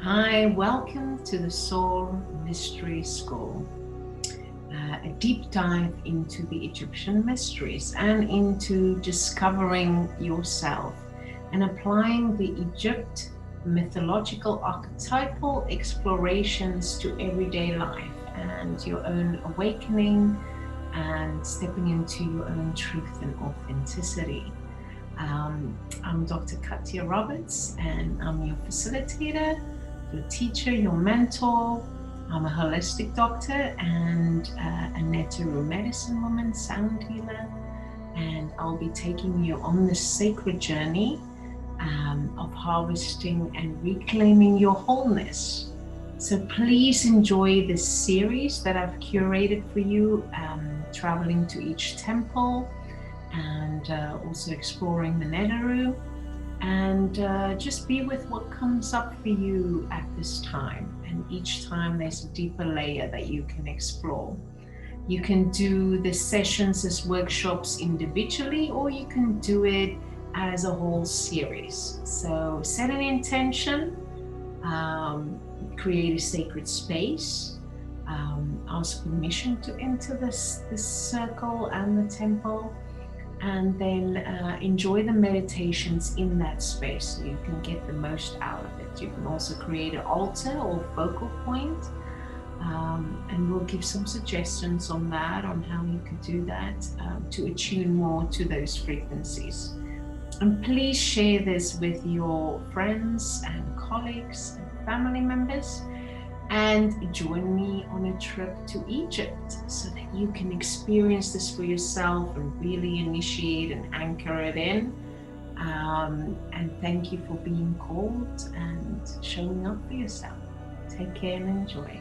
Hi, welcome to the Soul Mystery School, a deep dive into the Egyptian mysteries and into discovering yourself and applying the Egypt mythological archetypal explorations to everyday life and your own awakening and stepping into your own truth and authenticity. I'm Dr. Kathia Roberts, and I'm your facilitator, your teacher, your mentor. I'm a holistic doctor and a natural medicine woman, sound healer, and I'll be taking you on this sacred journey of harvesting and reclaiming your wholeness. So please enjoy this series that I've curated for you, traveling to each temple and also exploring the Netaru, and just be with what comes up for you at this time. And each time there's a deeper layer that you can explore. You can do the sessions as workshops individually, or you can do it as a whole series. So set an intention, create a sacred space, ask permission to enter this circle and the temple, and then enjoy the meditations in that space so you can get the most out of it. You can also create an altar or focal point, and we'll give some suggestions on that, on how you could do that to attune more to those frequencies. And please share this with your friends and colleagues and family members, and join me on a trip to Egypt so that you can experience this for yourself and really initiate and anchor it in. And thank you for being called and showing up for yourself. Take care and enjoy.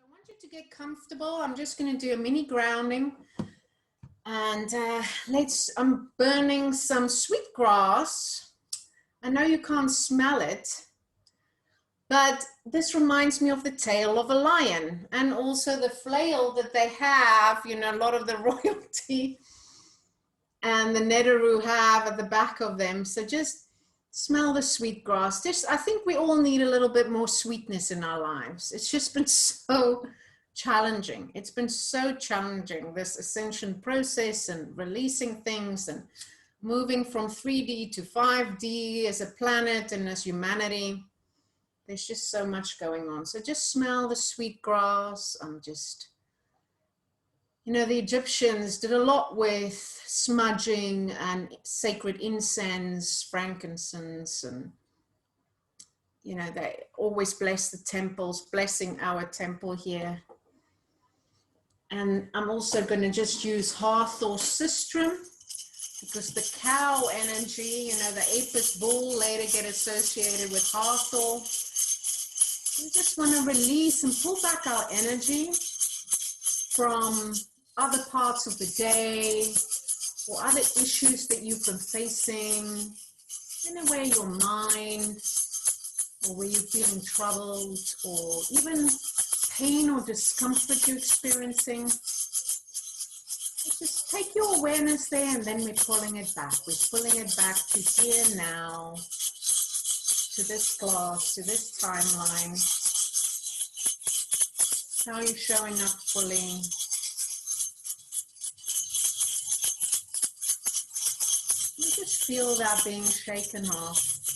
I want you to get comfortable. I'm just going to do a mini grounding, and I'm burning some sweet grass. I know you can't smell it, but this reminds me of the tail of a lion, and also the flail that they have, you know, a lot of the royalty and the Netaru have at the back of them. So just smell the sweet grass. I think we all need a little bit more sweetness in our lives. It's just been so challenging. It's been so challenging, this ascension process and releasing things and moving from 3D to 5D as a planet and as humanity. There's just so much going on. So just smell the sweet grass. You know, the Egyptians did a lot with smudging and sacred incense, frankincense, and, you know, they always bless the temples, blessing our temple here. And I'm also going to just use Hathor Sistrum, because the cow energy, you know, the Apis bull later get associated with Hathor. We just want to release and pull back our energy from other parts of the day or other issues that you've been facing, in a way your mind, or where you're feeling troubled, or even pain or discomfort you're experiencing. Just take your awareness there, and then we're pulling it back. We're pulling it back to here now, to this class, to this timeline. How are you showing up fully? You just feel that being shaken off.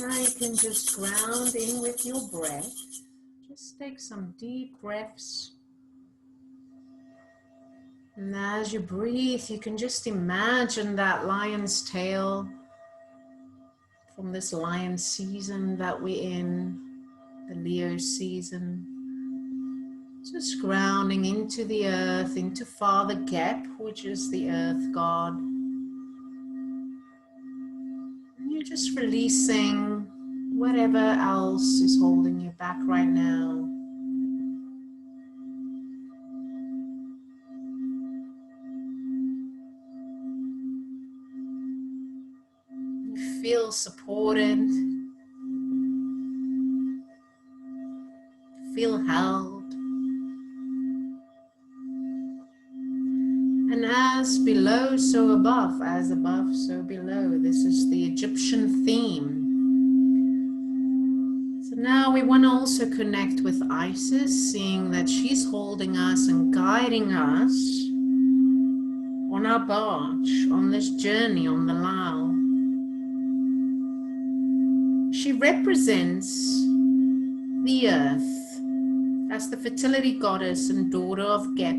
Now you can just ground in with your breath. Just take some deep breaths. And as you breathe, you can just imagine that lion's tail from this lion season that we're in, the Leo season. Just grounding into the earth, into Father Gep, which is the earth god. And you're just releasing whatever else is holding you back right now. You feel supported, feel held. And as below, so above, as above, so below. This is the Egyptian theme. So now we want to also connect with Isis, seeing that she's holding us and guiding us on our barge, on this journey on the Lao. She represents the earth as the fertility goddess and daughter of Gep.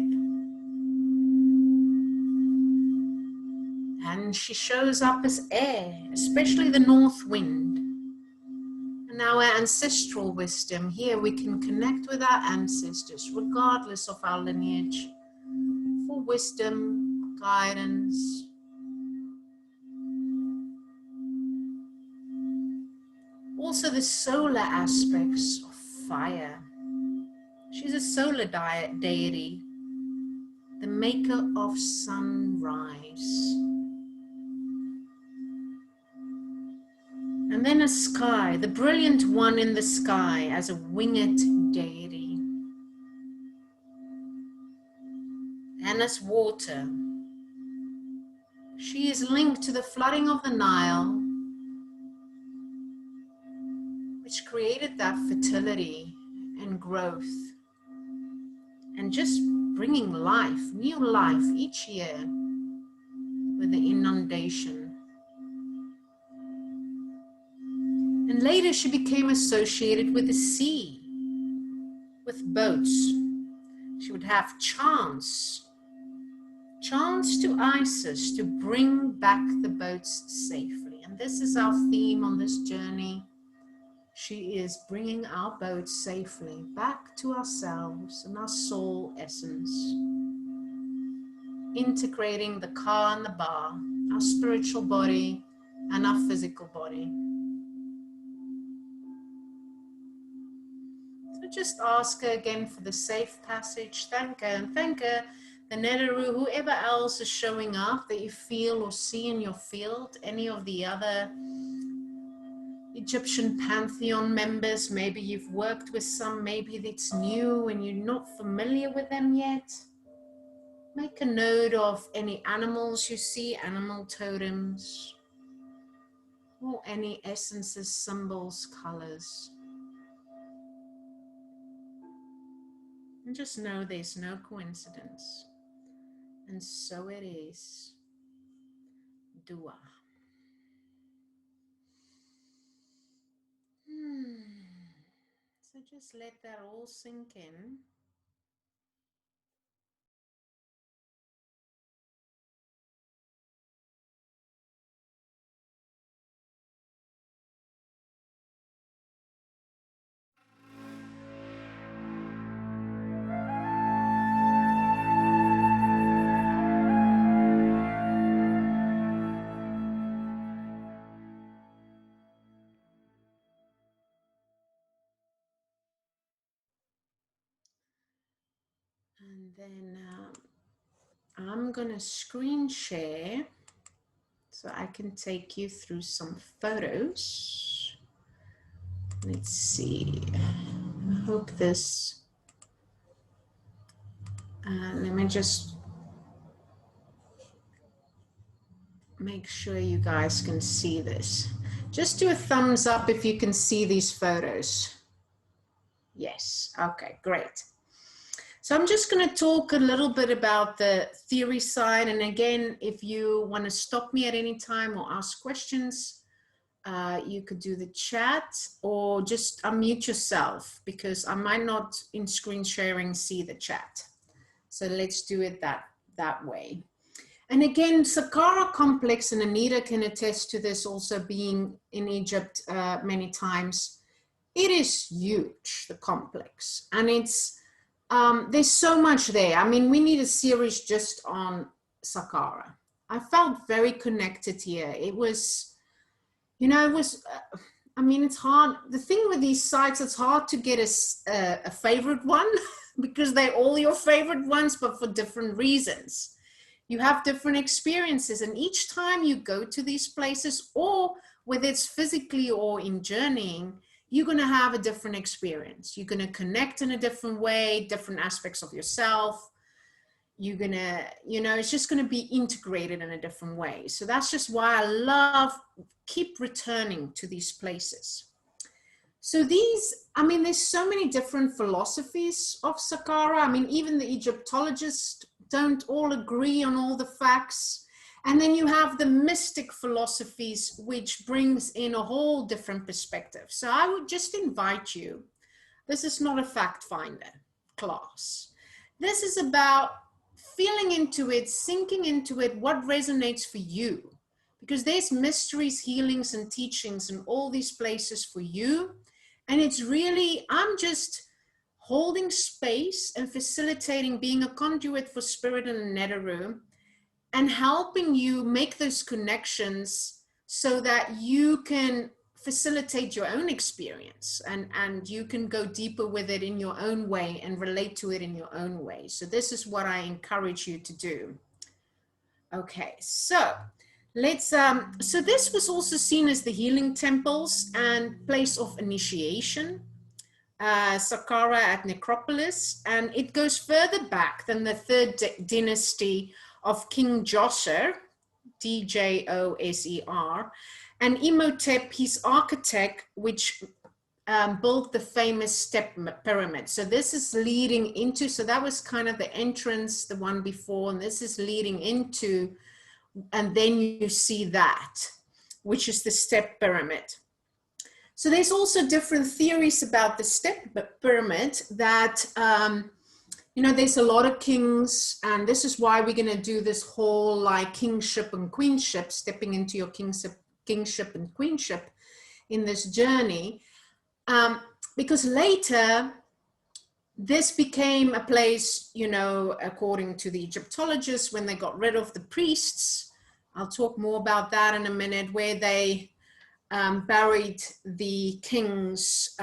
And she shows up as air, especially the north wind. And our ancestral wisdom, here we can connect with our ancestors, regardless of our lineage, for wisdom, guidance. Also the solar aspects of fire. She's a solar deity, the maker of sunrise. And then a sky, the brilliant one in the sky as a winged deity. And as water. She is linked to the flooding of the Nile, which created that fertility and growth. And just bringing life, new life each year with the inundation. And later she became associated with the sea, with boats. She would have chants to Isis to bring back the boats safely. And this is our theme on this journey. She is bringing our boats safely back to ourselves and our soul essence. Integrating the Ka and the Ba, our spiritual body and our physical body. So just ask her again for the safe passage. Thank her, and thank her, the Neteru, whoever else is showing up that you feel or see in your field, any of the other Egyptian pantheon members. Maybe you've worked with some, maybe it's new and you're not familiar with them yet. Make a note of any animals you see, animal totems, or any essences, symbols, colors. And just know there's no coincidence. And so it is. Dua. So just let that all sink in. And then I'm gonna screen share so I can take you through some photos. Let's see, I hope this, let me just make sure you guys can see this. Just do a thumbs up if you can see these photos. Yes, okay, great. So I'm just going to talk a little bit about the theory side. And again, if you want to stop me at any time or ask questions, you could do the chat or just unmute yourself, because I might not in screen sharing see the chat. So let's do it that way. And again, Sakkara complex, and Anita can attest to this, also being in Egypt many times. It is huge, the complex, and it's there's so much there. I mean, we need a series just on Sakkara. I felt very connected here. It was, you know, it was, I mean, it's hard. The thing with these sites, it's hard to get a favorite one because they're all your favorite ones, but for different reasons. You have different experiences, and each time you go to these places, or whether it's physically or in journeying, you're going to have a different experience. You're going to connect in a different way, different aspects of yourself. You're going to, you know, it's just going to be integrated in a different way. So that's just why I love keep returning to these places. So these, I mean, there's so many different philosophies of Sakkara. I mean, even the Egyptologists don't all agree on all the facts. And then you have the mystic philosophies, which brings in a whole different perspective. So I would just invite you, this is not a fact finder class. This is about feeling into it, sinking into it, what resonates for you. Because there's mysteries, healings, and teachings in all these places for you. And it's really, I'm just holding space and facilitating, being a conduit for spirit in the Neteru, and helping you make those connections so that you can facilitate your own experience, and you can go deeper with it in your own way and relate to it in your own way. So this is what I encourage you to do. Okay, so let's, so this was also seen as the healing temples and place of initiation, Sakkara at Necropolis, and it goes further back than the third dynasty of King Djoser, Djoser, and Imhotep, his architect, which built the famous step pyramid. So this is leading into, so that was kind of the entrance, the one before, and this is leading into, and then you see that, which is the step pyramid. So there's also different theories about the step pyramid that, you know, there's a lot of kings, and this is why we're going to do this whole like kingship and queenship, stepping into your kingship and queenship in this journey. Because later this became a place, you know, according to the Egyptologists, when they got rid of the priests, I'll talk more about that in a minute, where they buried the kings,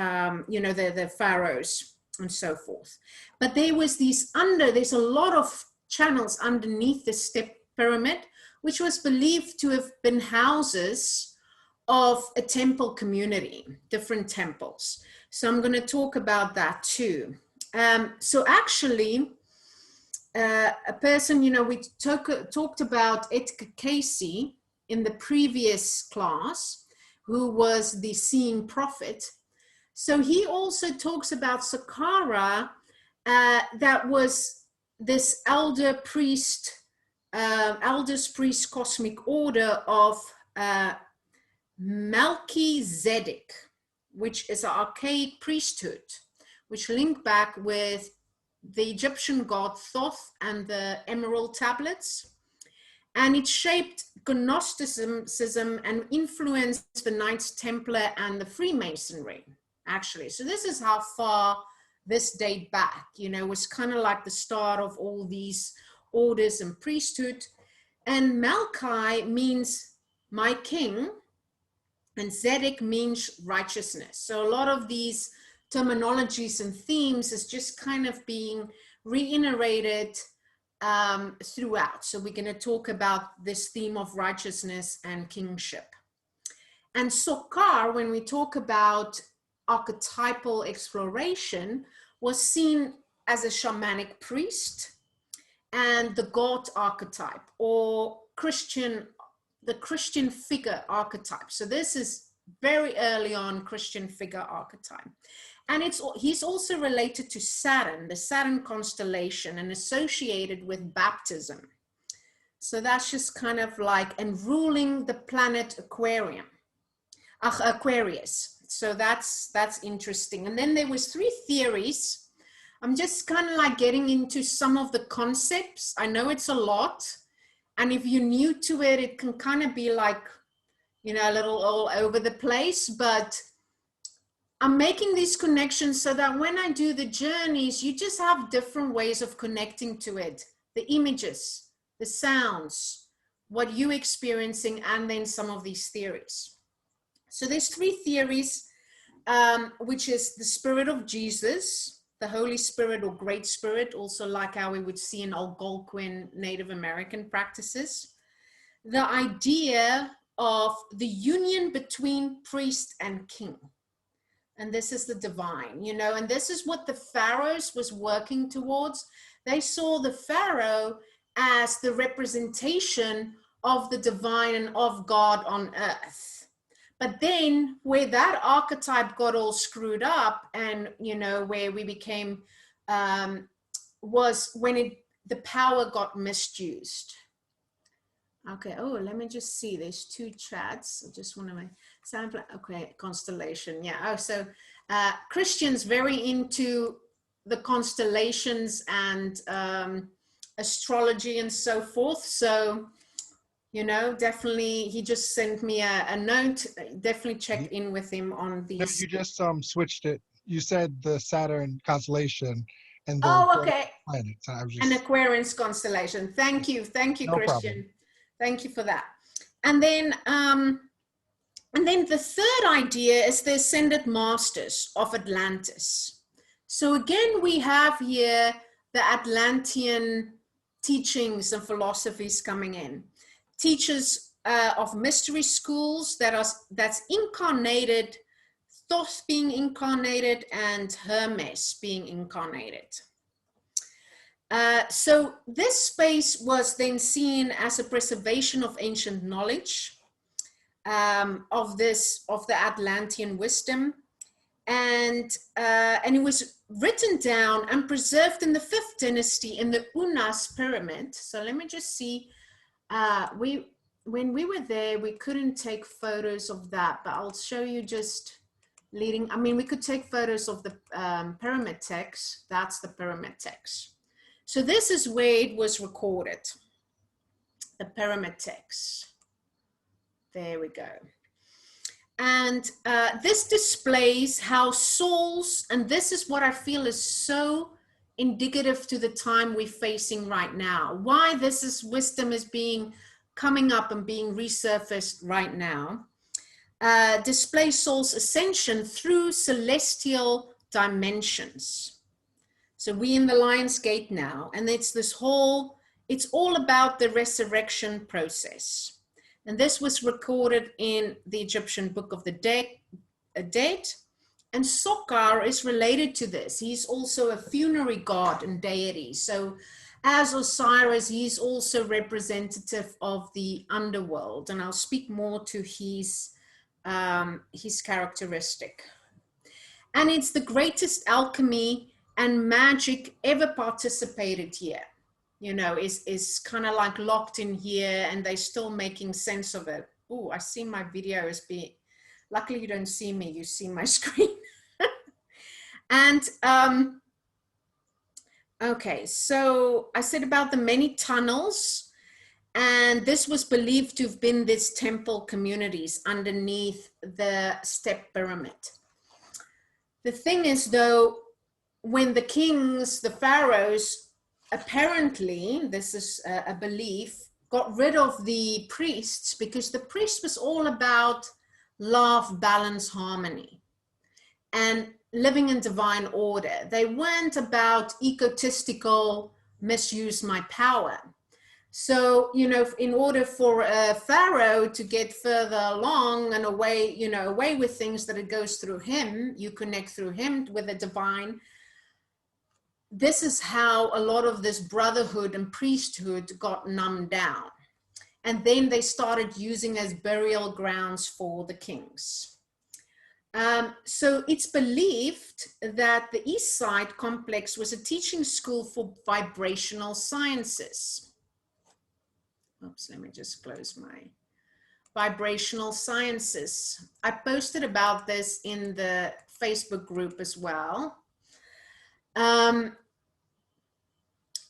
you know, the pharaohs and so forth. But there was there's a lot of channels underneath the step pyramid, which was believed to have been houses of a temple community, different temples. So I'm going to talk about that too. So actually, a person, you know, we talked about Edgar Cayce in the previous class, who was the seeing prophet. So he also talks about Sakkara, that was this elders priest cosmic order of Melchizedek, which is an archaic priesthood, which link back with the Egyptian god Thoth and the emerald tablets. And it shaped Gnosticism and influenced the Knights Templar and the Freemasonry, actually. So this is how far this date back, you know, was kind of like the start of all these orders and priesthood. And Melchi means my king, and Zedek means righteousness. So a lot of these terminologies and themes is just kind of being reiterated throughout. So we're going to talk about this theme of righteousness and kingship. And Sokar, when we talk about archetypal exploration, was seen as a shamanic priest and the God archetype, or the Christian figure archetype. So this is very early on Christian figure archetype. And he's also related to Saturn, the Saturn constellation, and associated with baptism. So that's just kind of like, and ruling the planet Aquarius. So that's interesting. And then there was 3 theories. I'm just kind of like getting into some of the concepts. I know it's a lot. And if you're new to it, it can kind of be like, you know, a little all over the place, but I'm making these connections so that when I do the journeys, you just have different ways of connecting to it. The images, the sounds, what you're experiencing, and then some of these theories. So there's 3 theories, which is the Spirit of Jesus, the Holy Spirit or Great Spirit, also like how we would see in Algonquin Native American practices. The idea of the union between priest and king. And this is the divine, you know, and this is what the pharaohs was working towards. They saw the pharaoh as the representation of the divine and of God on earth. But then where that archetype got all screwed up, and, you know, where we became, was when the power got misused. Okay, oh, let me just see. There's 2 chats. I just want to make sample. Okay, constellation. Yeah. Oh, so Christians very into the constellations and astrology and so forth. So, you know, definitely, he just sent me a note. Definitely check in with him on these. You just switched it. You said the Saturn constellation and the Oh, okay. planets. I was An just... Aquarius constellation. Thank you, No Christian. problem. Thank you for that. And then the third idea is the ascended masters of Atlantis. So again, we have here the Atlantean teachings and philosophies coming in. Teachers of mystery schools that's incarnated, Thoth being incarnated and Hermes being incarnated. So this space was then seen as a preservation of ancient knowledge, of the Atlantean wisdom, and it was written down and preserved in the 5th dynasty in the Unas pyramid. So let me just see. When we were there, we couldn't take photos of that, but I'll show you just leading. I mean, we could take photos of the pyramid text. That's the pyramid text. So this is where it was recorded, the pyramid text. There we go. And this displays how souls, and this is what I feel is so indicative to the time we're facing right now, why wisdom is coming up and being resurfaced right now, displays soul's ascension through celestial dimensions. So we in the Lion's Gate now, and it's all about the resurrection process. And this was recorded in the Egyptian Book of the Dead. And Sokar is related to this. He's also a funerary god and deity. So as Osiris, he's also representative of the underworld. And I'll speak more to his characteristic. And it's the greatest alchemy and magic ever participated here, you know, is kind of like locked in here, and they're still making sense of it. Oh, I see my video is being, luckily you don't see me, you see my screen. And okay, so I said about the many tunnels, and this was believed to have been these temple communities underneath the step pyramid. The thing is, though, when the kings, the pharaohs, apparently, this is a belief, got rid of the priests, because the priest was all about love, balance, harmony, and living in divine order. They weren't about egotistical misuse my power. So, you know, in order for a pharaoh to get further along and away, you know, away with things, that it goes through him, you connect through him with the divine. This is how a lot of this brotherhood and priesthood got numbed down. And then they started using as burial grounds for the kings. So it's believed that the East Side complex was a teaching school for vibrational sciences. Oops, let me just close my vibrational sciences. I posted about this in the Facebook group as well.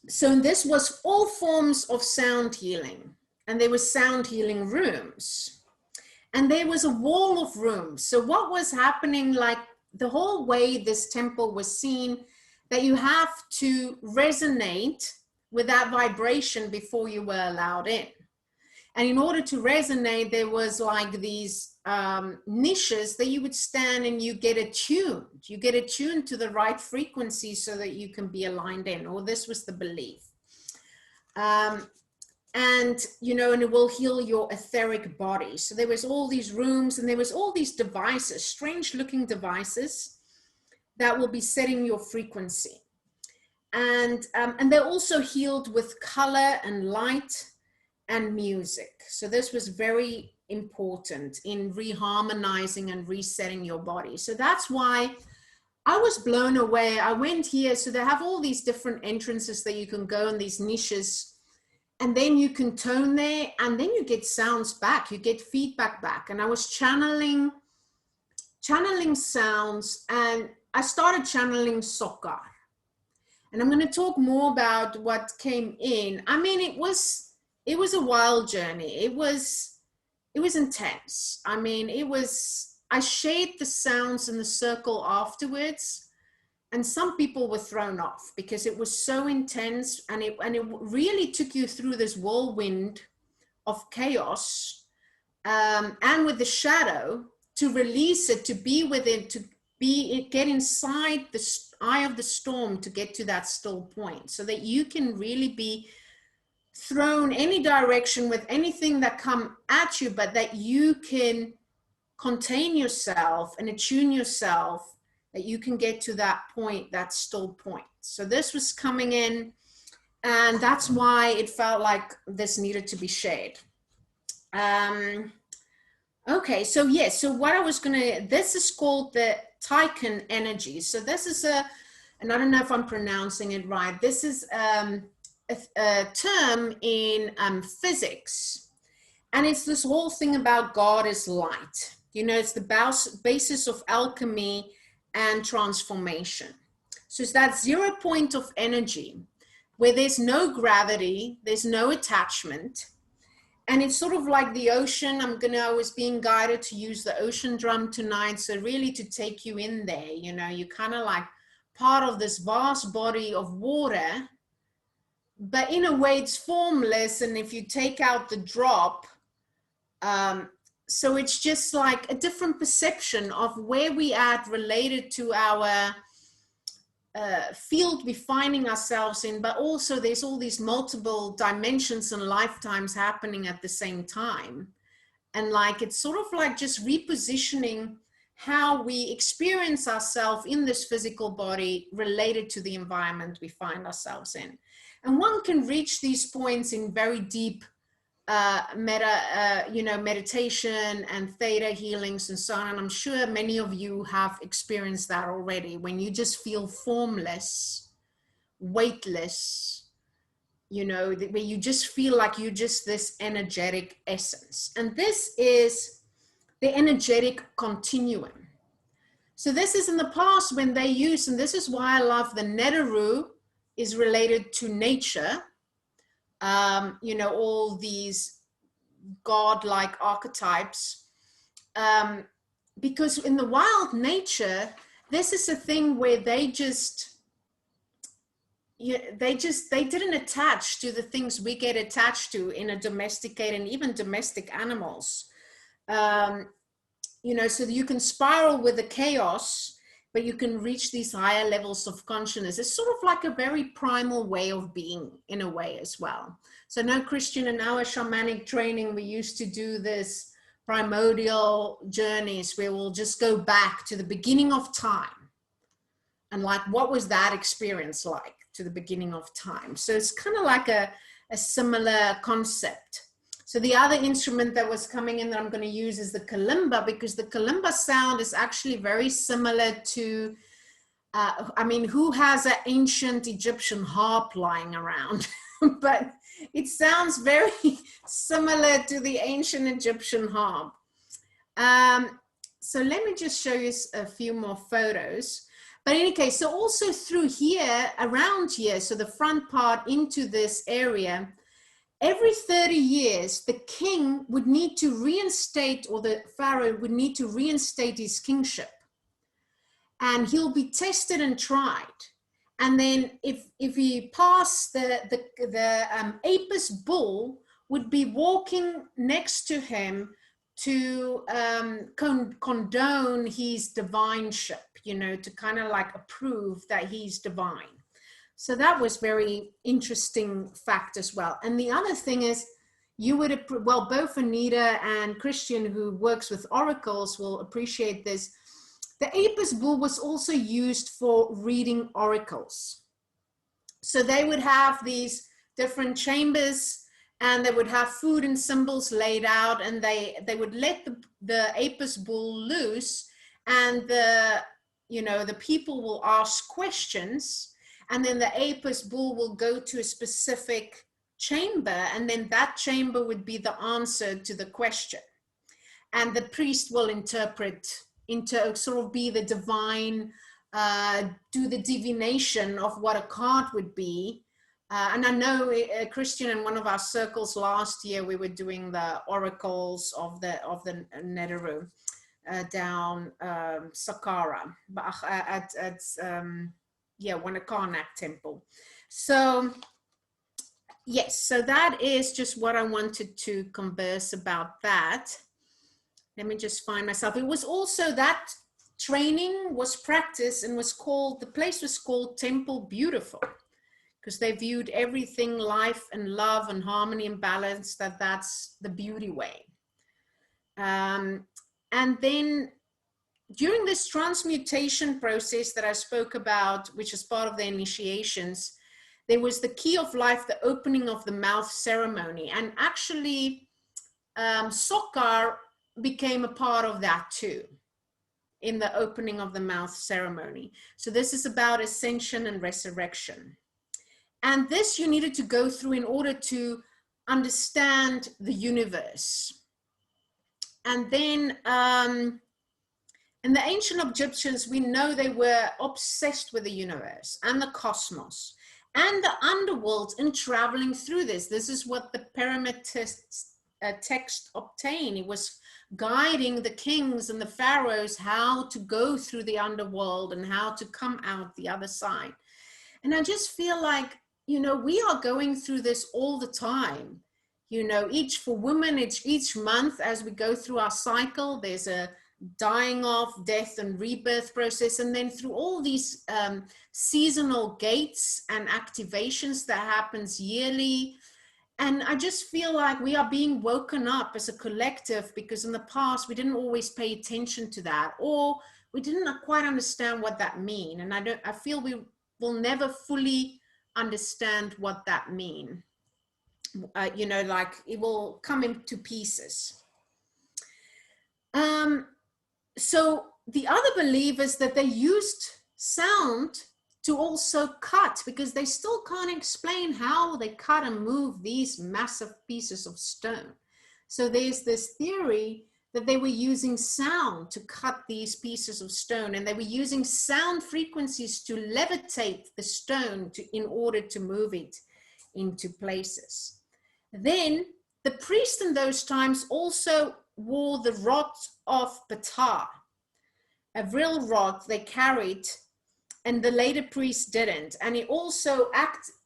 So this was all forms of sound healing, and there were sound healing rooms, and there was a wall of rooms. So what was happening, like the whole way this temple was seen, that you have to resonate with that vibration before you were allowed in. And in order to resonate, there was like these niches that you would stand and you get attuned. You get attuned to the right frequency so that you can be aligned in, or this was the belief. And, you know, and it will heal your etheric body. So there was all these rooms, and there was all these devices, strange looking devices that will be setting your frequency. And they're also healed with color and light and music. So this was very important in reharmonizing and resetting your body. So that's why I was blown away. I went here, so they have all these different entrances that you can go in, these niches, and then you can tone there, and then you get sounds back, you get feedback back. And I was channeling sounds, and I started channeling Sokar. And I'm going to talk more about what came in. I mean, it was a wild journey. It was intense. I mean, I shared the sounds in the circle afterwards, and some people were thrown off because it was so intense, and it really took you through this whirlwind of chaos, and with the shadow, to release it, to be with it, get inside the eye of the storm, to get to that still point, so that you can really be thrown any direction with anything that come at you, but that you can contain yourself and attune yourself, that you can get to that point, that still point. So this was coming in, and that's why it felt like this needed to be shared. Okay, so yes, so what I was this is called the Tychon energy. So this is and I don't know if I'm pronouncing it right, this is a term in physics, and it's this whole thing about God is light. You know, it's the basis of alchemy and transformation. So it's that 0 point of energy where there's no gravity, there's no attachment, and it's sort of like the ocean. I was being guided to use the ocean drum tonight, so really to take you in there. You know, you're kind of like part of this vast body of water, but in a way it's formless, and if you take out the drop, so it's just like a different perception of where we at related to our field we're finding ourselves in, but also there's all these multiple dimensions and lifetimes happening at the same time. And like, it's sort of like just repositioning how we experience ourselves in this physical body related to the environment we find ourselves in. And one can reach these points in very deep meditation and theta healings and so on. And I'm sure many of you have experienced that already, when you just feel formless, weightless, you know, where you just feel like you're just this energetic essence. And this is the energetic continuum. So this is in the past when they use, and this is why I love the Netaru is related to nature. You know, all these God-like archetypes, because in the wild nature, this is a thing where they didn't attach to the things we get attached to in a domesticated and even domestic animals. You know, so that you can spiral with the chaos, but you can reach these higher levels of consciousness. It's sort of like a very primal way of being in a way as well. So now, Christian, in our shamanic training, we used to do this primordial journeys where we'll just go back to the beginning of time. And like, what was that experience like to the beginning of time? So it's kind of like a similar concept. So the other instrument that was coming in that I'm going to use is the kalimba, because the kalimba sound is actually very similar to, I mean, who has an ancient Egyptian harp lying around? But it sounds very similar to the ancient Egyptian harp. So let me just show you a few more photos. But in any case, so also through here, around here, so the front part into this area, every 30 years, the king would need to reinstate, or the pharaoh would need to reinstate his kingship. And he'll be tested and tried. And then if he passed, the Apis bull would be walking next to him to condone his divineship, you know, to kind of like approve that he's divine. So that was very interesting fact as well. And the other thing is, you would, well, both Anita and Christian, who works with oracles, will appreciate this. The Apis bull was also used for reading oracles. So they would have these different chambers, and they would have food and symbols laid out, and they would let the Apis bull loose, and the people will ask questions, and then the Apis bull will go to a specific chamber, and then that chamber would be the answer to the question. And the priest will sort of be the divine, do the divination of what a card would be. And I know Christian, in one of our circles last year, we were doing the oracles of the Neteru down Sakkara at Wanakarnak temple. So yes, so that is just what I wanted to converse about that. Let me just find myself. It was also that training was practiced and was called, the place was called Temple Beautiful, because they viewed everything, life and love and harmony and balance, that's the beauty way. And then during this transmutation process that I spoke about, which is part of the initiations, there was the key of life, the opening of the mouth ceremony. And actually, Sokar became a part of that too, in the opening of the mouth ceremony. So this is about ascension and resurrection. And this you needed to go through in order to understand the universe. And then in the ancient Egyptians, we know they were obsessed with the universe and the cosmos and the underworld in traveling through this. This is what the pyramid text obtained. It was guiding the kings and the pharaohs how to go through the underworld and how to come out the other side. And I just feel like, you know, we are going through this all the time. You know, for women, it's each month as we go through our cycle, there's a dying off, death and rebirth process. And then through all these seasonal gates and activations that happens yearly. And I just feel like we are being woken up as a collective, because in the past, we didn't always pay attention to that, or we didn't quite understand what that mean. And I feel we will never fully understand what that mean. You know, like it will come into pieces. So the other belief is that they used sound to also cut, because they still can't explain how they cut and move these massive pieces of stone. So there's this theory that they were using sound to cut these pieces of stone, and they were using sound frequencies to levitate the stone in order to move it into places. Then the priest in those times also wore the rod of Ptah, a real rod they carried, and the later priest didn't. And he also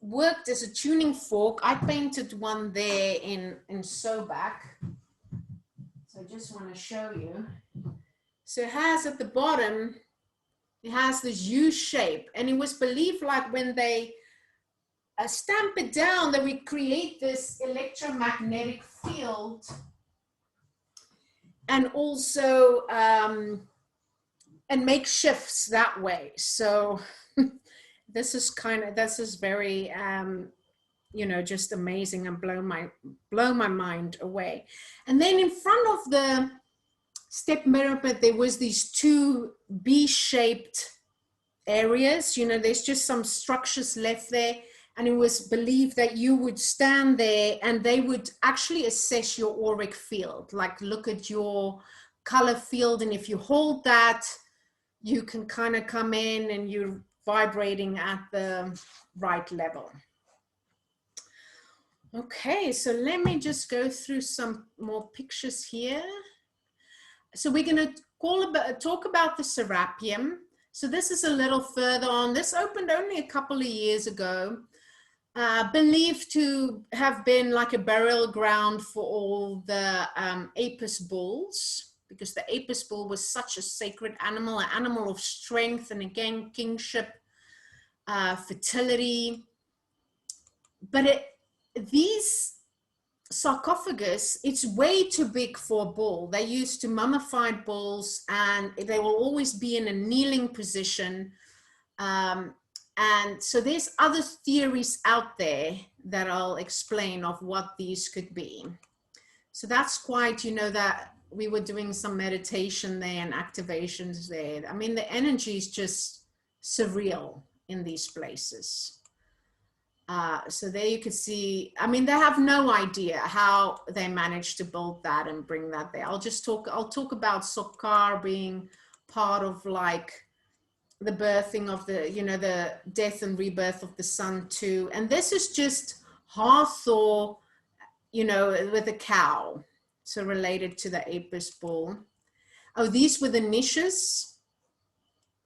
worked as a tuning fork. I painted one there in Sobak. So I just want to show you. So it has at the bottom, it has this U shape, and it was believed like when they stamp it down, that we create this electromagnetic field, and also and make shifts that way. So this is very you know, just amazing and blow my mind away. And then in front of the step parapet, there was these two B-shaped areas. You know, there's just some structures left there, and it was believed that you would stand there and they would actually assess your auric field, like look at your color field, and if you hold that, you can kind of come in and you're vibrating at the right level. Okay, so let me just go through some more pictures here. So we're going to talk about the Serapeum. So this is a little further on. This opened only a couple of years ago, believed to have been like a burial ground for all the Apis bulls, because the Apis bull was such a sacred animal, an animal of strength and again, kingship, fertility. But these sarcophagus, it's way too big for a bull. They used to mummify bulls, and they will always be in a kneeling position. And so there's other theories out there that I'll explain of what these could be. So that's quite, you know, that we were doing some meditation there and activations there. I mean, the energy is just surreal in these places. So there you can see, I mean, they have no idea how they managed to build that and bring that there. I'll talk about Sokar being part of like the birthing of the, you know, the death and rebirth of the sun too. And this is just Hathor, you know, with a cow. So related to the Apis bull. Oh, these were the niches,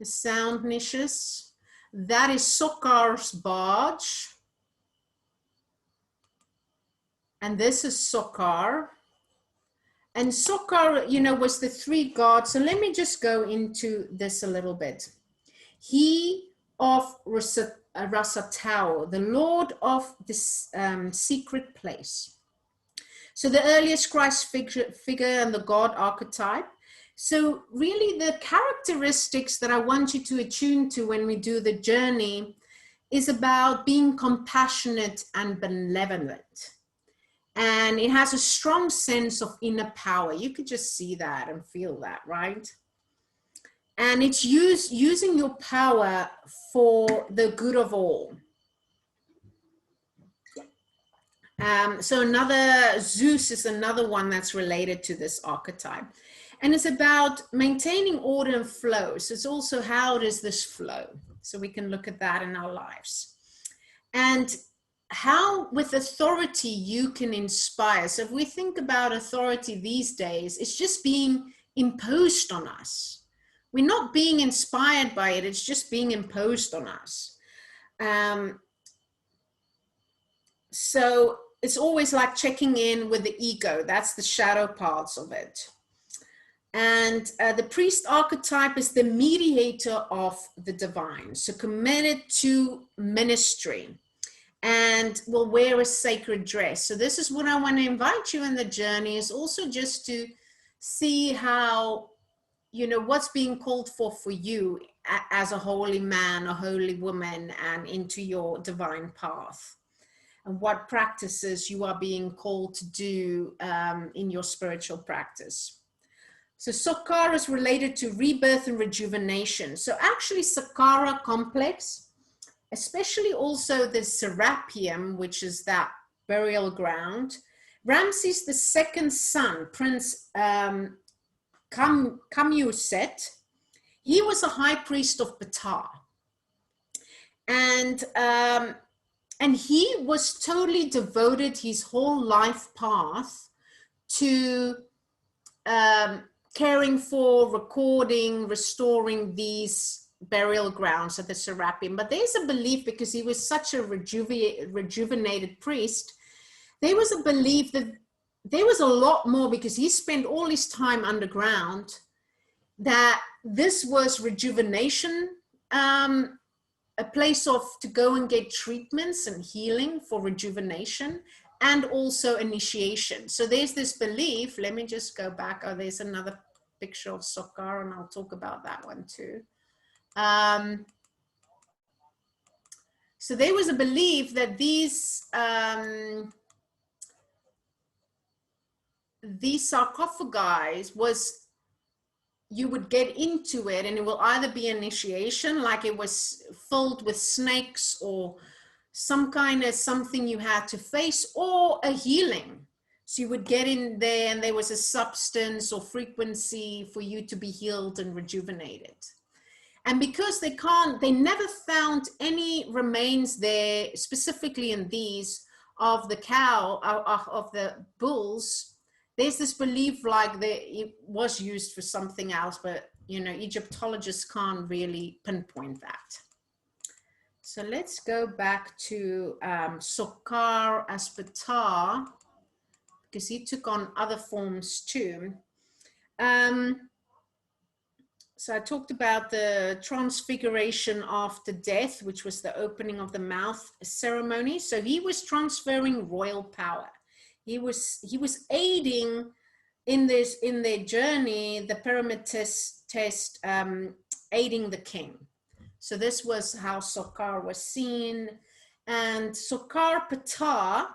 the sound niches. That is Sokar's barge. And this is Sokar. And Sokar, you know, was the three gods. So let me just go into this a little bit. He of Rasatau, the Lord of this secret place. So the earliest Christ figure and the God archetype. So really the characteristics that I want you to attune to when we do the journey is about being compassionate and benevolent. And it has a strong sense of inner power. You could just see that and feel that, right? And it's using your power for the good of all. So another, Zeus is another one that's related to this archetype. And it's about maintaining order and flow. So it's also, how does this flow? So we can look at that in our lives. And how with authority you can inspire. So if we think about authority these days, it's just being imposed on us. We're not being inspired by it, it's just being imposed on us. So it's always like checking in with the ego. That's the shadow parts of it. And the priest archetype is the mediator of the divine. So committed to ministry and will wear a sacred dress. So this is what I want to invite you in the journey, is also just to see how, you know, what's being called for you as a holy man or holy woman and into your divine path. And what practices you are being called to do in your spiritual practice. So Sokar is related to rebirth and rejuvenation. So actually Sakkara complex, especially also the Serapeum, which is that burial ground. Ramses II's son, Prince Kamyuset, he was a high priest of Ptah. And he was totally devoted his whole life path to caring for, recording, restoring these burial grounds at the Serapeum. But there's a belief, because he was such a rejuvenated priest, there was a belief that there was a lot more, because he spent all his time underground, that this was rejuvenation, a place to go and get treatments and healing for rejuvenation, and also initiation. So there's this belief. Let me just go back. Oh, there's another picture of Sokar, and I'll talk about that one too. So there was a belief that these sarcophagi was, you would get into it and it will either be initiation, like it was filled with snakes or some kind of something you had to face, or a healing. So you would get in there and there was a substance or frequency for you to be healed and rejuvenated. And because they never found any remains there, specifically in these, of the cow, of the bulls, there's this belief like it was used for something else, but you know, Egyptologists can't really pinpoint that. So let's go back to Sokar as Ptah, because he took on other forms too. So I talked about the transfiguration after death, which was the opening of the mouth ceremony. So he was transferring royal power. He was aiding in their journey, the pyramid test, aiding the king. So this was how Sokar was seen. And Sokar Ptah,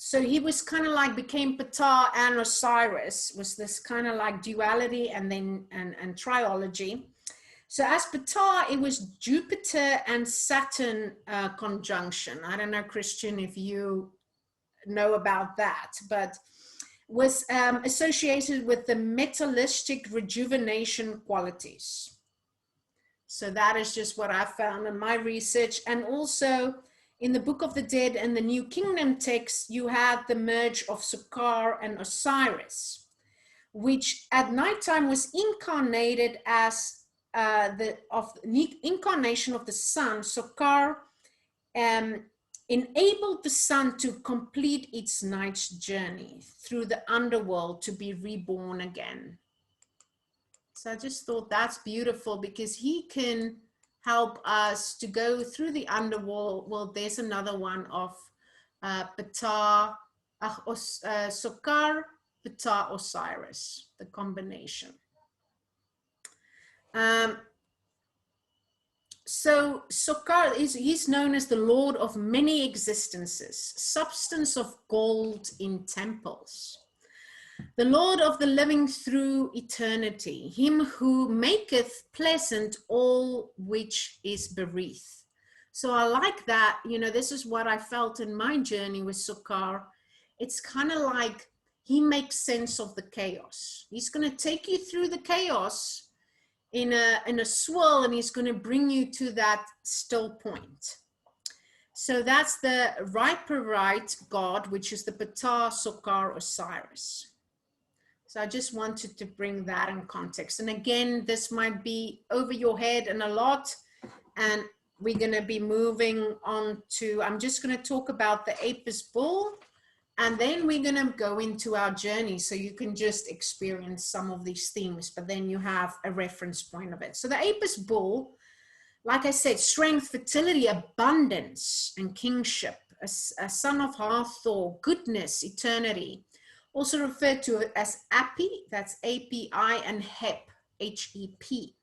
so he was kind of like became Ptah and Osiris, was this kind of like duality and then and triology. So as Ptah, it was Jupiter and Saturn conjunction. I don't know, Christian, if you know about that, but was associated with the metallistic rejuvenation qualities. So that is just what I found in my research. And also in the Book of the Dead and the New Kingdom text, you have the merge of Sokar and Osiris, which at nighttime was incarnated as the incarnation of the sun. Sokar enabled the sun to complete its night's journey through the underworld to be reborn again. So I just thought that's beautiful because he can help us to go through the underworld. Well, there's another one of Ptah, Sokar, Ptah, Osiris, the combination. So Sokar, he's known as the Lord of many existences, substance of gold in temples. The Lord of the living through eternity, him who maketh pleasant all which is bereaved. So I like that, you know, this is what I felt in my journey with Sokar. It's kind of like he makes sense of the chaos. He's going to take you through the chaos in a swirl, and he's going to bring you to that still point. So that's the Rite God, which is the Ptah, Sokar, Osiris. So I just wanted to bring that in context. And again, this might be over your head and a lot, and we're going to be moving on to, I'm just going to talk about the Apis bull, and then we're going to go into our journey so you can just experience some of these themes, but then you have a reference point of it. So the Apis bull, like I said, strength, fertility, abundance, and kingship, a son of Hathor, goodness, eternity. Also referred to as Api, that's A-P-I, and Hep, H-E-P.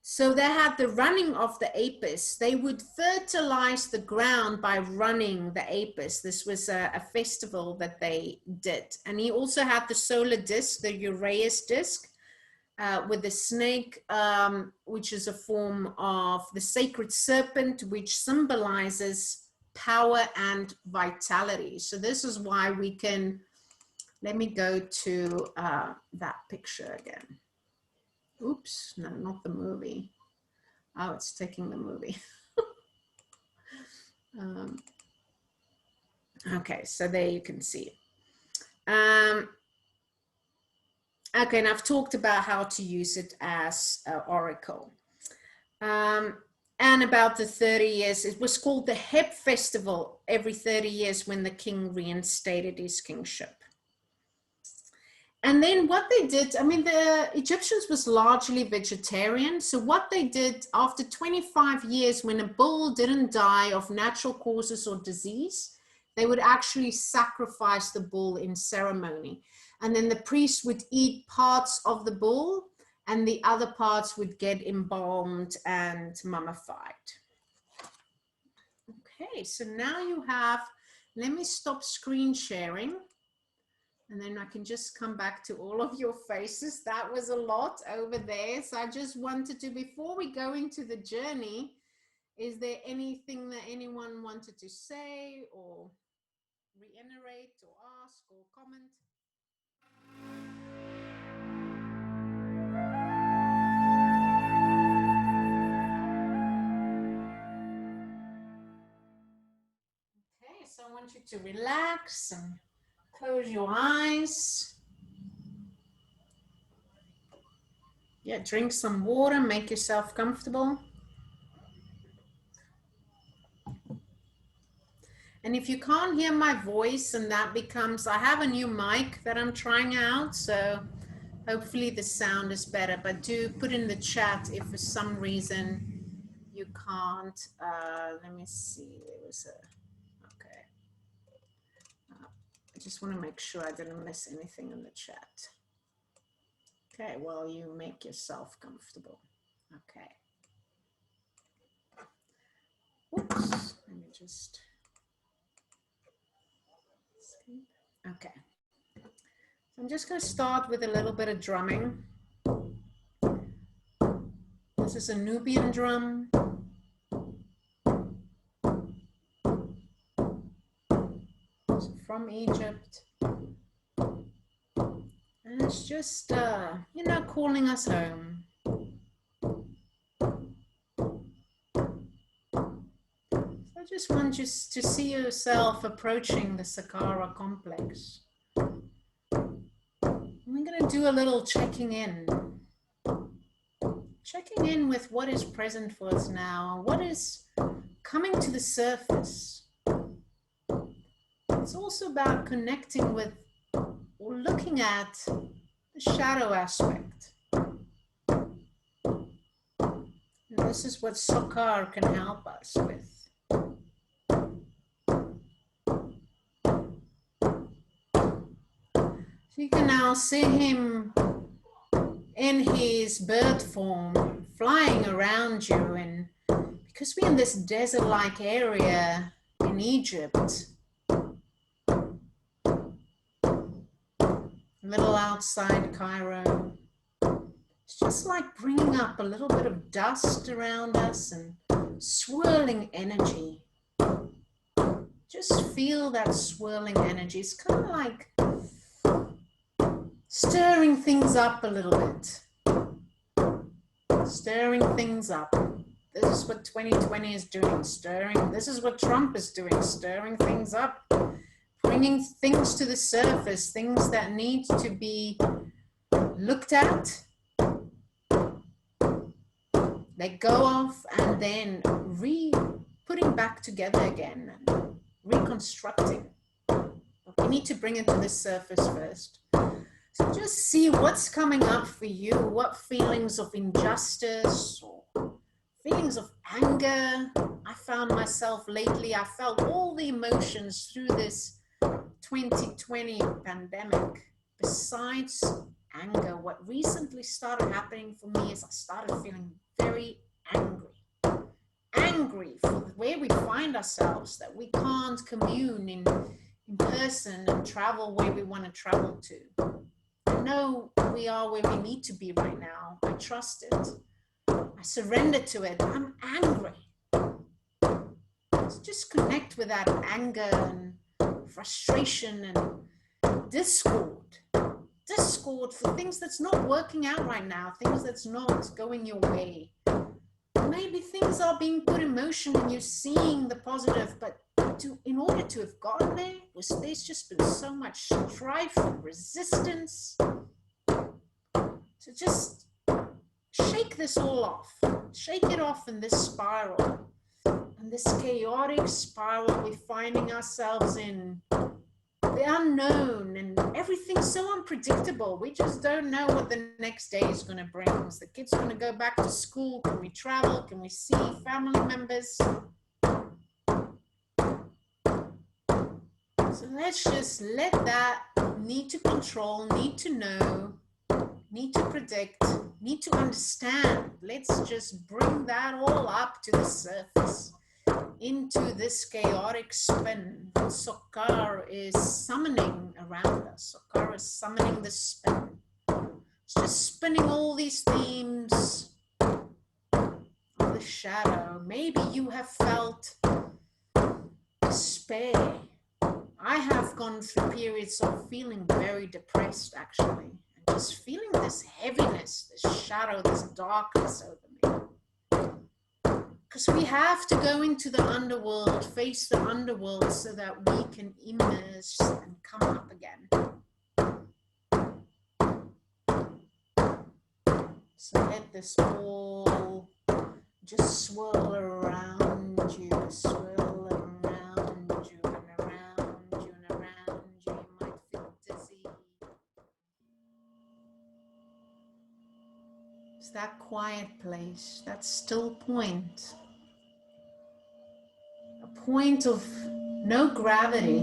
So they had the running of the Apis. They would fertilize the ground by running the Apis. This was a festival that they did. And he also had the solar disc, the Uraeus disc, with the snake, which is a form of the sacred serpent, which symbolizes power and vitality. So this is why we can, let me go to that picture again. Oops, no, not the movie. Oh, it's taking the movie. Okay, so there you can see it. Okay, and I've talked about how to use it as an oracle. And about the 30 years, it was called the Hep Festival every 30 years when the king reinstated his kingship. And then what they did, I mean, the Egyptians was largely vegetarian. So what they did after 25 years, when a bull didn't die of natural causes or disease, they would actually sacrifice the bull in ceremony. And then the priest would eat parts of the bull and the other parts would get embalmed and mummified. Okay, so now you have, let me stop screen sharing. And then I can just come back to all of your faces. That was a lot over there. So I just wanted to, before we go into the journey, is there anything that anyone wanted to say or reiterate or ask or comment? Okay, so I want you to relax and close your eyes. Yeah, drink some water, make yourself comfortable. And if you can't hear my voice and that becomes, I have a new mic that I'm trying out, so hopefully the sound is better, but do put in the chat if for some reason you can't. Let me see, there was a, okay. I just want to make sure I didn't miss anything in the chat. Okay, well, you make yourself comfortable. Okay. Oops, let me just, okay. So I'm just going to start with a little bit of drumming. This is a Nubian drum. So from Egypt. And it's just, you know, calling us home. So I just want you to see yourself approaching the Sakkara complex. We're going to do a little checking in. Checking in with what is present for us now, what is coming to the surface. It's also about connecting with or looking at the shadow aspect. And this is what Sokar can help us with. So you can now see him in his bird form flying around you, and because we're in this desert-like area in Egypt, a little outside Cairo, it's just like bringing up a little bit of dust around us and swirling energy. Just feel that swirling energy. It's kind of like stirring things up a little bit. Stirring things up. This is what 2020 is doing, stirring. This is what Trump is doing, stirring things up. Bringing things to the surface, things that need to be looked at, let go of, and then putting back together again, and reconstructing. But we need to bring it to the surface first. So just see what's coming up for you, what feelings of injustice or feelings of anger. I found myself lately, I felt all the emotions through this 2020 pandemic. Besides anger, what recently started happening for me is I started feeling very angry. Angry for where we find ourselves, that we can't commune in person and travel where we want to travel to. I know we are where we need to be right now. I trust it. I surrender to it. I'm angry. Let's just connect with that anger and frustration and discord. Discord for things that's not working out right now, things that's not going your way. Maybe things are being put in motion and you're seeing the positive, but in order to have gotten there, there's just been so much strife and resistance. So just shake this all off. Shake it off in this spiral. And this chaotic spiral we're finding ourselves in. The unknown, and everything's so unpredictable. We just don't know what the next day is going to bring. Is the kids going to go back to school? Can we travel? Can we see family members? So let's just let that need to control, need to know, need to predict, need to understand. Let's just bring that all up to the surface. into this chaotic spin. Sokar is summoning around us. Sokar is summoning the spin. It's just spinning all these themes of the shadow. Maybe you have felt despair. I have gone through periods of feeling very depressed, actually, and just feeling this heaviness, this shadow, this darkness over me. Because we have to go into the underworld, face the underworld, so that we can immerse and come up again. So let this all just swirl around you, swirl around you and around you and around you. You might feel dizzy. It's that quiet place, that still point. A point of no gravity.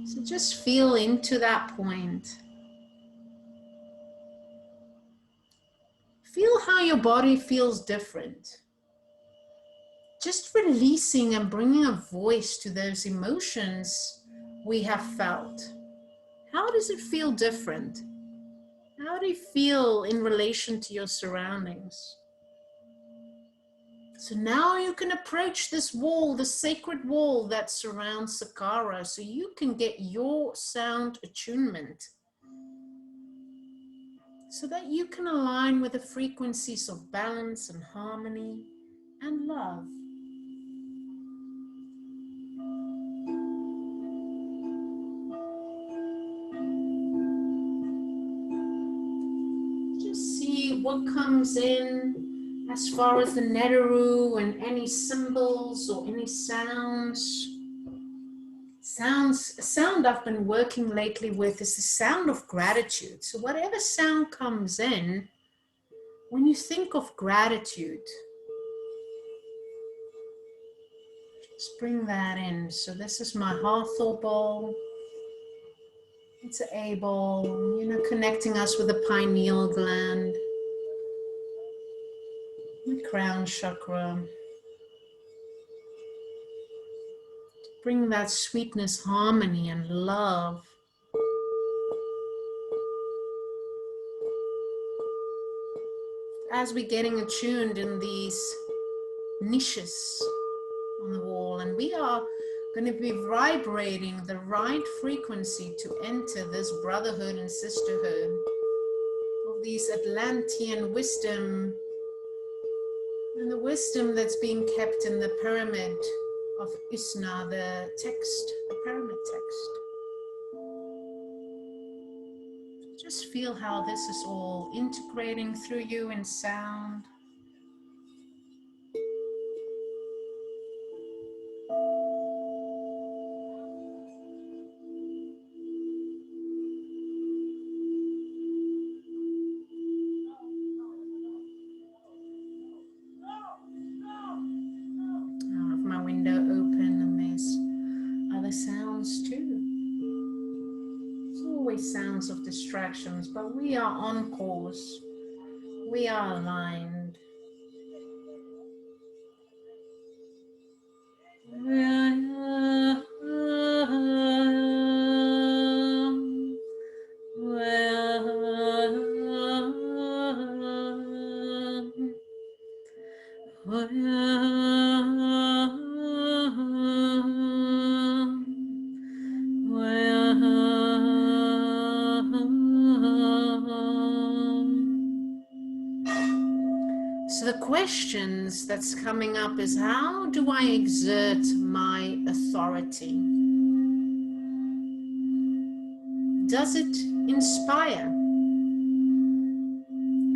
So just feel into that point. Feel how your body feels different. Just releasing and bringing a voice to those emotions we have felt. How does it feel different? How do you feel in relation to your surroundings? So now you can approach this wall, the sacred wall that surrounds Sakkara, so you can get your sound attunement, so that you can align with the frequencies of balance and harmony and love. Just see what comes in as far as the Netaru and any symbols or any sounds. A sound I've been working lately with is the sound of gratitude. So whatever sound comes in, when you think of gratitude, just bring that in. So this is my Hathor bowl. It's an A bowl, connecting us with the pineal gland, the crown chakra. Bring that sweetness, harmony, and love. As we're getting attuned in these niches on the wall, and we are going to be vibrating the right frequency to enter this brotherhood and sisterhood of these Atlantean wisdom, and the wisdom that's being kept in the pyramid of Isna, the text, the pyramid text. Just feel how this is all integrating through you in sound. I have my window open and there's other sounds too. There's always sounds of distractions, but we are on course. We are aligned. So the questions that's coming up is, how do I exert my authority? Does it inspire?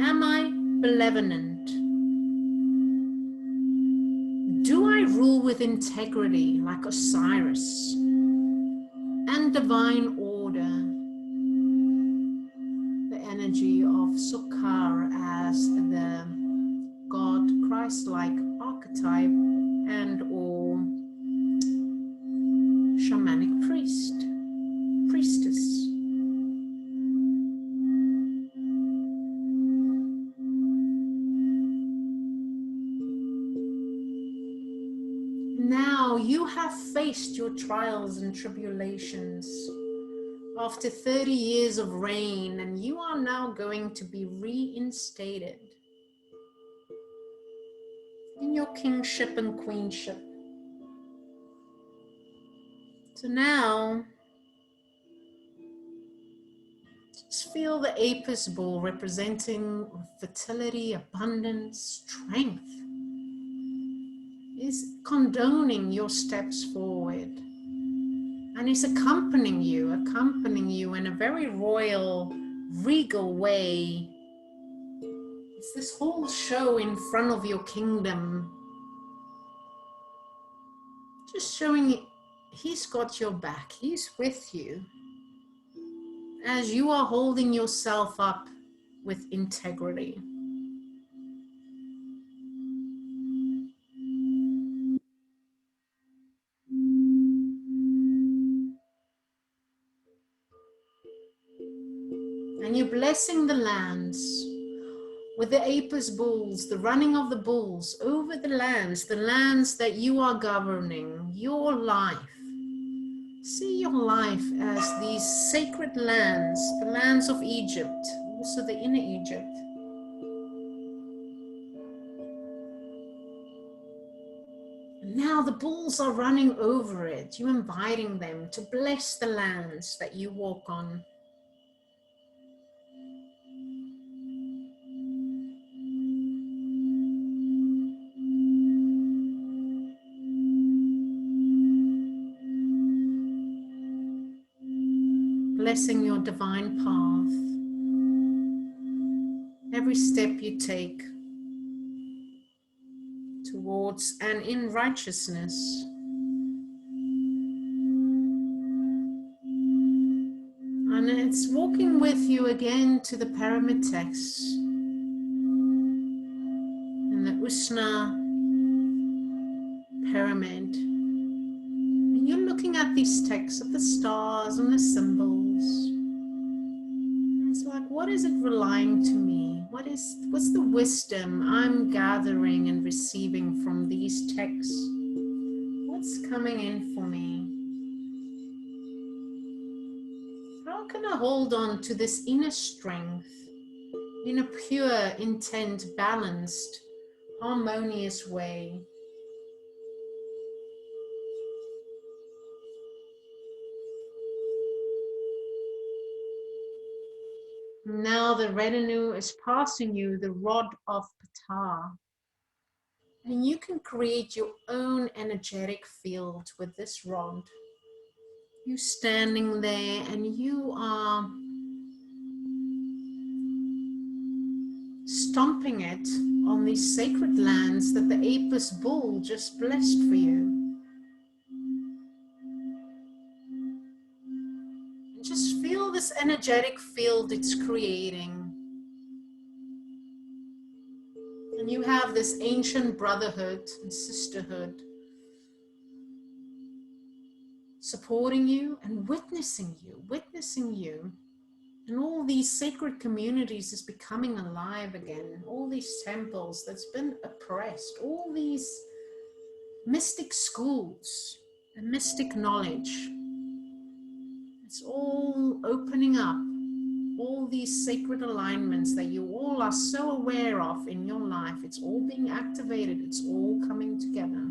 Am I benevolent? Do I rule with integrity like Osiris and divine order? The energy of Sokar as the God Christ-like archetype and or shamanic priestess. Now you have faced your trials and tribulations after 30 years of reign, and you are now going to be reinstated in your kingship and queenship. So now, just feel the Apis bull representing fertility, abundance, strength, is condoning your steps forward and is accompanying you in a very royal, regal way. It's this whole show in front of your kingdom, just showing he's got your back, he's with you, as you are holding yourself up with integrity. And you're blessing the lands with the Apis bulls, the running of the bulls over the lands that you are governing, your life. See your life as these sacred lands, the lands of Egypt, also the inner Egypt. And now the bulls are running over it. You're inviting them to bless the lands that you walk on. Blessing your divine path, every step you take towards and in righteousness. And it's walking with you again to the pyramid text and the Usna pyramid. And you're looking at these texts of the stars and the symbols. It's like, what is it relying to me? What's the wisdom I'm gathering and receiving from these texts? What's coming in for me? How can I hold on to this inner strength in a pure, intent, balanced, harmonious way? Now the retinue is passing you the rod of Ptah. And you can create your own energetic field with this rod. You standing there and you are stomping it on these sacred lands that the Apis bull just blessed for you. And just feel this energetic field it's creating. And you have this ancient brotherhood and sisterhood supporting you and witnessing you. And all these sacred communities is becoming alive again. All these temples that's been oppressed, all these mystic schools and mystic knowledge. It's all opening up. All these sacred alignments that you all are so aware of in your life, it's all being activated, it's all coming together.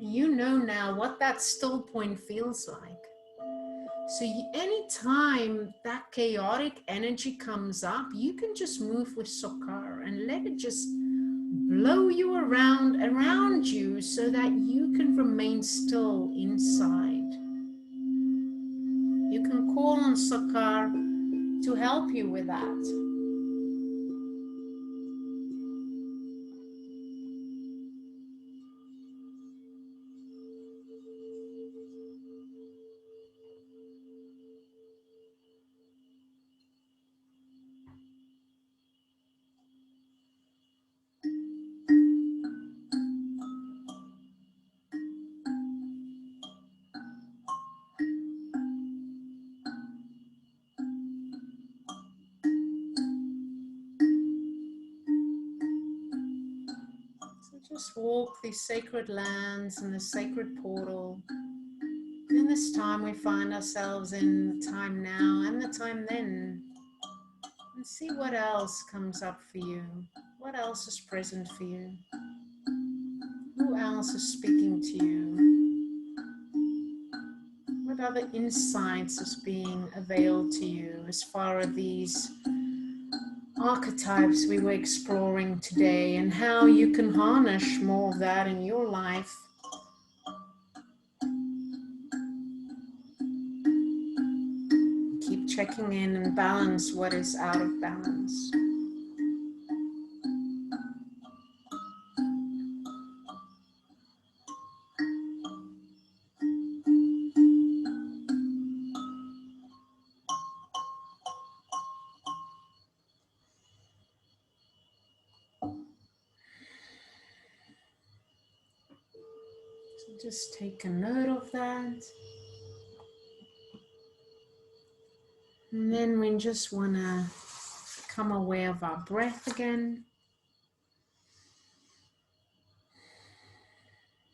And you know now what that still point feels like. So anytime that chaotic energy comes up, you can just move with Sokar and let it just blow you around you so that you can remain still inside. You can call on Sokar to help you with that. Just walk these sacred lands and the sacred portal. In this time we find ourselves in, the time now and the time then. And see what else comes up for you. What else is present for you? Who else is speaking to you? What other insights is being availed to you as far as these archetypes we were exploring today, and how you can harness more of that in your life? Keep checking in and balance what is out of balance. So just take a note of that. And then we just want to become aware of our breath again.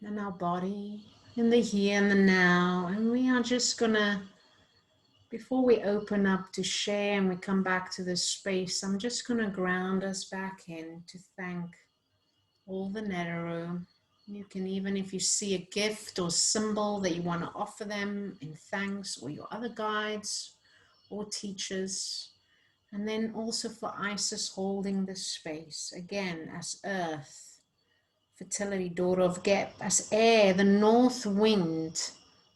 And our body in the here and the now. And we are just going to, before we open up to share and we come back to this space, I'm just going to ground us back in to thank all the Neteru. You can, even if you see a gift or symbol that you want to offer them in thanks, or your other guides or teachers. And then also for Isis holding this space, again, as earth, fertility, daughter of Gep, as air, the north wind,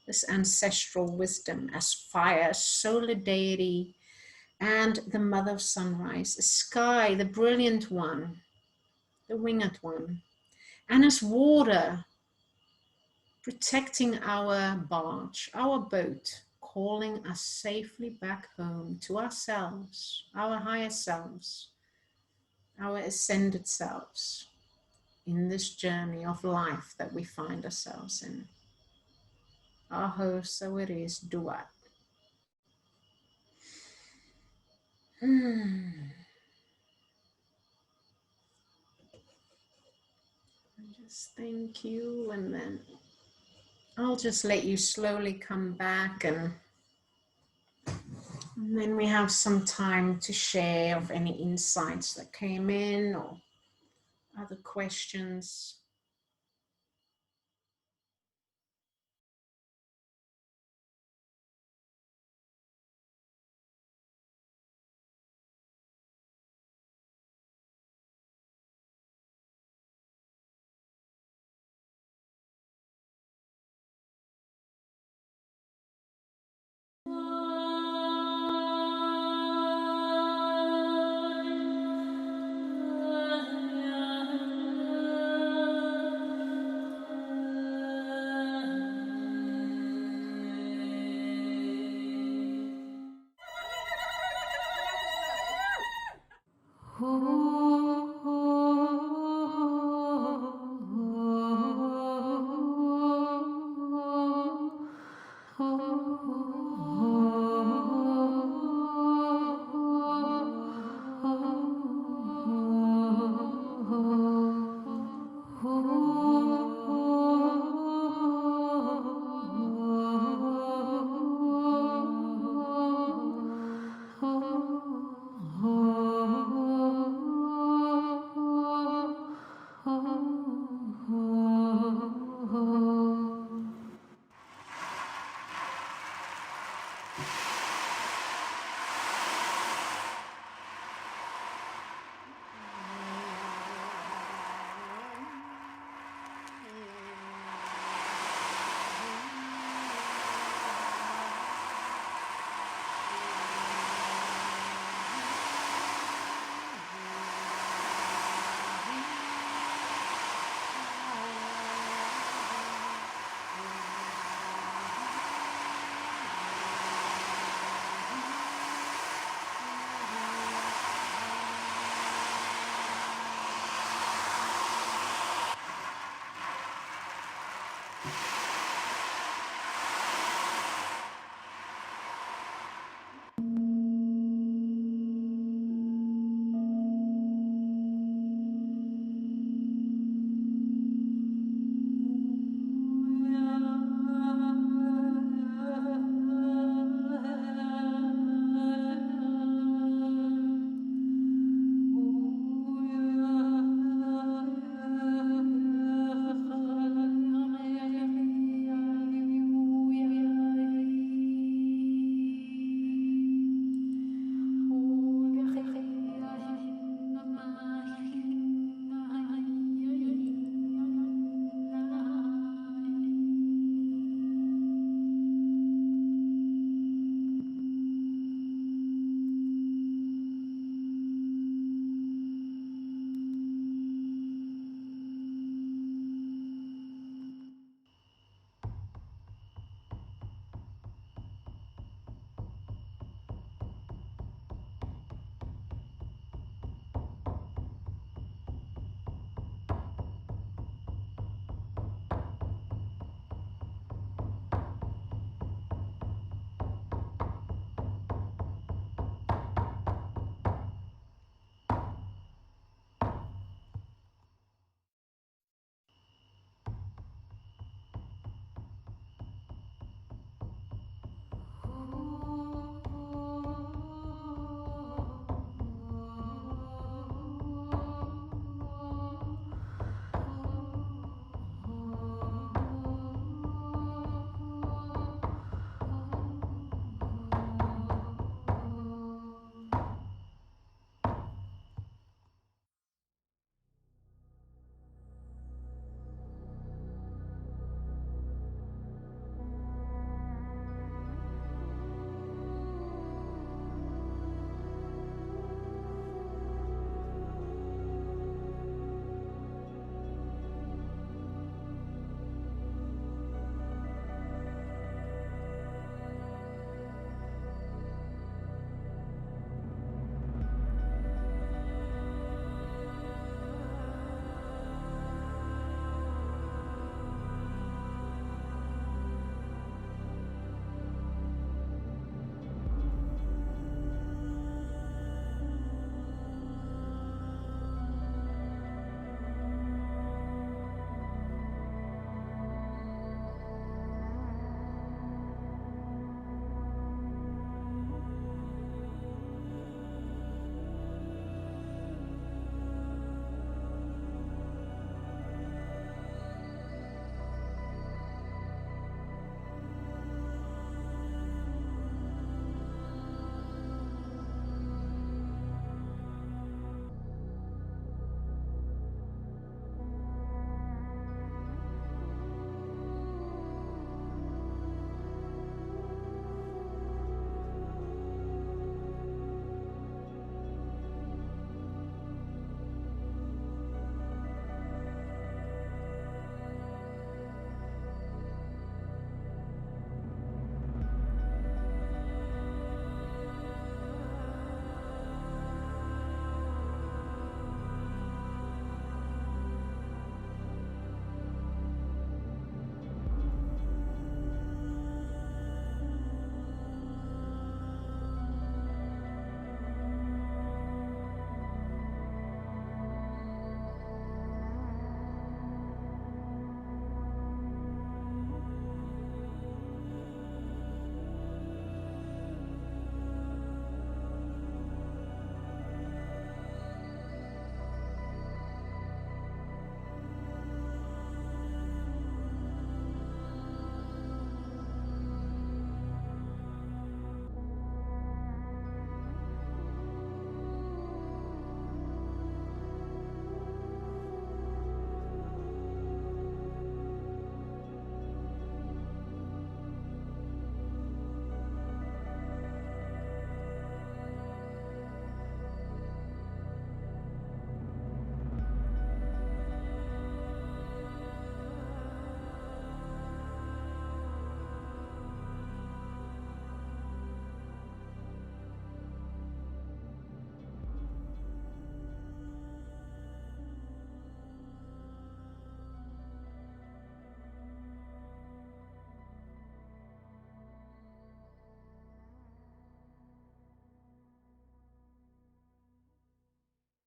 this ancestral wisdom, as fire, solar deity, and the mother of sunrise, as sky, the brilliant one, the winged one, and as water, protecting our barge, our boat, calling us safely back home to ourselves, our higher selves, our ascended selves in this journey of life that we find ourselves in. Aho, so it is, Duat. Just thank you, and then I'll just let you slowly come back, and then we have some time to share of any insights that came in or other questions. Ooh.